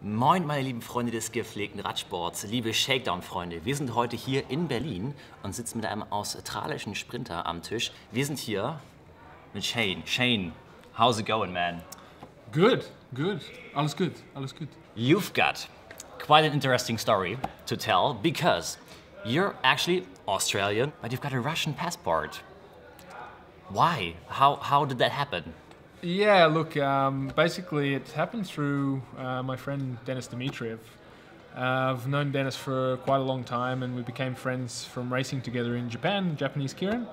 Moin meine lieben Freunde des gepflegten Radsports, liebe Shakedown-Freunde. Wir sind heute hier in Berlin und sitzen mit einem australischen Sprinter am Tisch. Wir sind hier mit Shane. Shane, how's it going, man? Good. Alles gut. You've got quite an interesting story to tell because you're actually Australian, but you've got a Russian passport. Why? How did that happen? Yeah, look, basically it happened through my friend Dennis Dmitriev. I've known Dennis for quite a long time and we became friends from racing together in Japan, Japanese Kirin.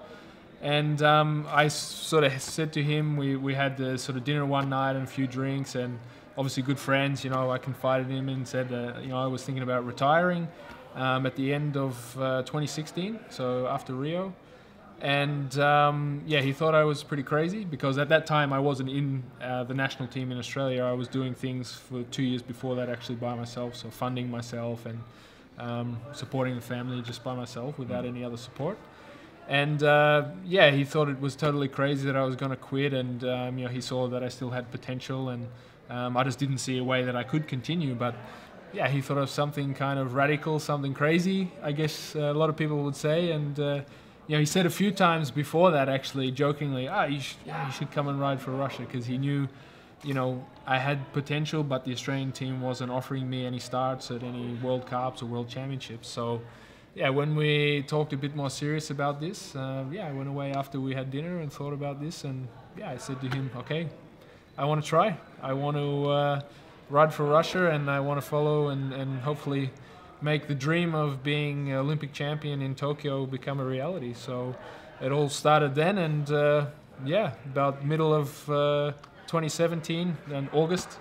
And I sort of said to him, we had the sort of dinner one night and a few drinks and obviously good friends, you know, I confided in him and said, you know, I was thinking about retiring at the end of 2016, so after Rio. And yeah, he thought I was pretty crazy because at that time I wasn't in the national team in Australia. I was doing things for 2 years before that actually by myself, so funding myself and supporting the family just by myself without any other support. And yeah, he thought it was totally crazy that I was going to quit, and you know, he saw that I still had potential, and I just didn't see a way that I could continue. But yeah, he thought of something kind of radical, something crazy, I guess a lot of people would say. And you know, he said a few times before that, actually, jokingly, you should come and ride for Russia, because he knew, you know, I had potential, but the Australian team wasn't offering me any starts at any World Cups or World Championships. So, yeah, when we talked a bit more serious about this, yeah, I went away after we had dinner and thought about this, and yeah, I said to him, okay, I want to try. I want to ride for Russia, and I want to follow and hopefully make the dream of being Olympic champion in Tokyo become a reality. So it all started then, and yeah, about middle of 2017, in August,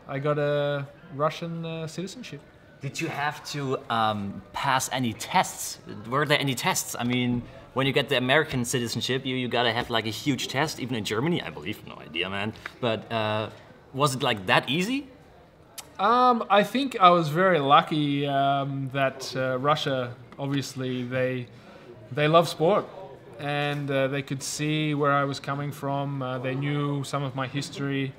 I got a Russian citizenship. Did you have to pass any tests? Were there any tests? I mean, when you get the American citizenship, you gotta have like a huge test, even in Germany, I believe. No idea, man. But was it like that easy? I think I was very lucky that Russia, obviously, they love sport, and they could see where I was coming from. They knew some of my history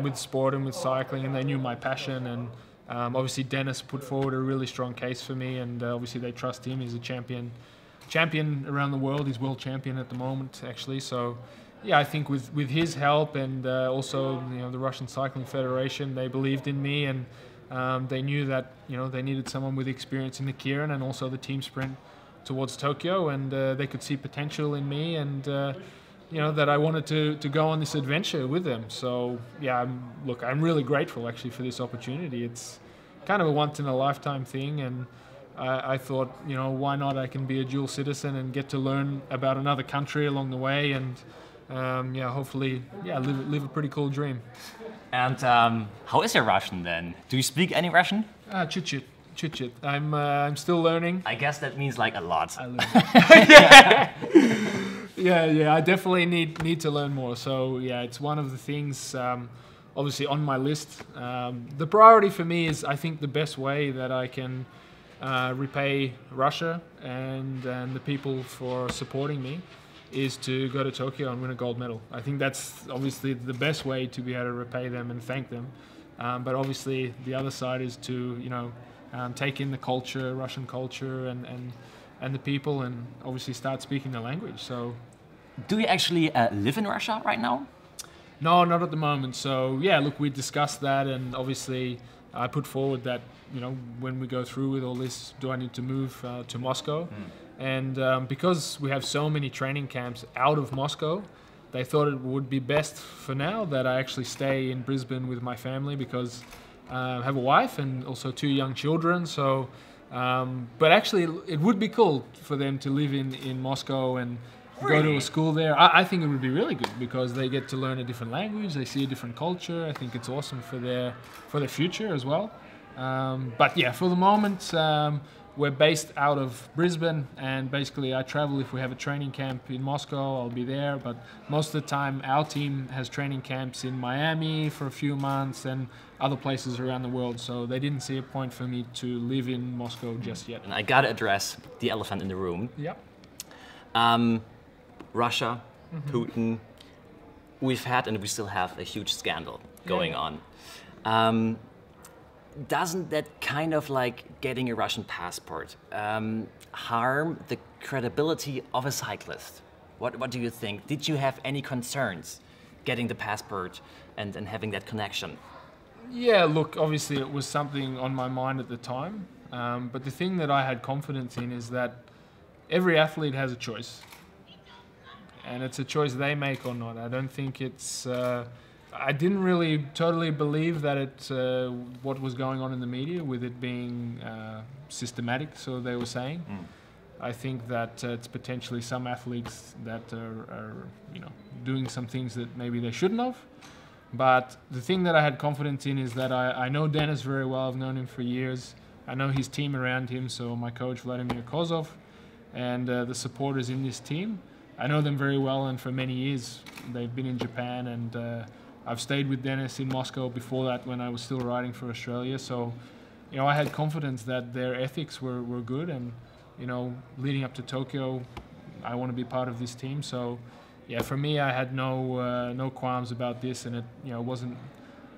with sport and with cycling, and they knew my passion. And obviously, Dennis put forward a really strong case for me, and obviously they trust him. He's a champion around the world. He's world champion at the moment, actually. So yeah, I think with his help and also, you know, the Russian Cycling Federation, they believed in me, and they knew that, you know, they needed someone with experience in the Kirin and also the team sprint towards Tokyo, and they could see potential in me, and you know, that I wanted to go on this adventure with them. So yeah, look, I'm really grateful actually for this opportunity. It's kind of a once in a lifetime thing, and I thought, you know, why not? I can be a dual citizen and get to learn about another country along the way, and yeah, hopefully, yeah, live a pretty cool dream. And how is your Russian then? Do you speak any Russian? Chit-chit. I'm still learning. I guess that means like a lot. Yeah, I definitely need to learn more. So yeah, it's one of the things obviously on my list. The priority for me is, I think, the best way that I can repay Russia and the people for supporting me is to go to Tokyo and win a gold medal. I think that's obviously the best way to be able to repay them and thank them. But obviously the other side is to, you know, take in the culture, Russian culture, and the people, and obviously start speaking the language. So, do you actually live in Russia right now? No, not at the moment. So yeah, look, we discussed that, and obviously I put forward that, you know, when we go through with all this, do I need to move to Moscow? And because we have so many training camps out of Moscow, they thought it would be best for now that I actually stay in Brisbane with my family, because I have a wife and also 2 young children. So, but actually it would be cool for them to live in Moscow and go to a school there. I think it would be really good, because they get to learn a different language, they see a different culture. I think it's awesome for their future as well. But yeah, for the moment, we're based out of Brisbane, and basically I travel. If we have a training camp in Moscow, I'll be there, but most of the time our team has training camps in Miami for a few months and other places around the world, so they didn't see a point for me to live in Moscow just yet. And I gotta address the elephant in the room. Yep. Russia, Putin, we've had and we still have a huge scandal going on. doesn't that kind of like getting a Russian passport harm the credibility of a cyclist? What do you think? Did you have any concerns getting the passport and having that connection? Yeah, look, obviously it was something on my mind at the time, but the thing that I had confidence in is that every athlete has a choice, and it's a choice they make or not. I don't think it's... I didn't really totally believe that what was going on in the media with it being systematic, so they were saying. I think that it's potentially some athletes that are doing some things that maybe they shouldn't have. But the thing that I had confidence in is that I know Dennis very well. I've known him for years. I know his team around him, so my coach Vladimir and the supporters in this team. I know them very well, and for many years they've been in Japan, and I've stayed with Dennis in Moscow before that when I was still riding for Australia. So, I had confidence that their ethics were good, and leading up to Tokyo, I want to be part of this team. So, yeah, for me, I had no qualms about this, and it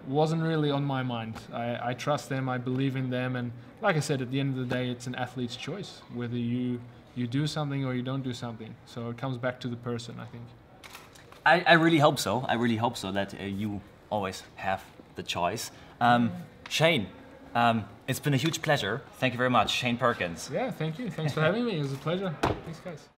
wasn't really on my mind. I trust them, I believe in them, and like I said, at the end of the day, it's an athlete's choice whether you do something or you don't do something. So it comes back to the person, I think. I really hope so. I really hope so that you always have the choice. Shane, it's been a huge pleasure. Thank you very much, Shane Perkins. Yeah, thank you. Thanks for having me. It was a pleasure. Thanks, guys.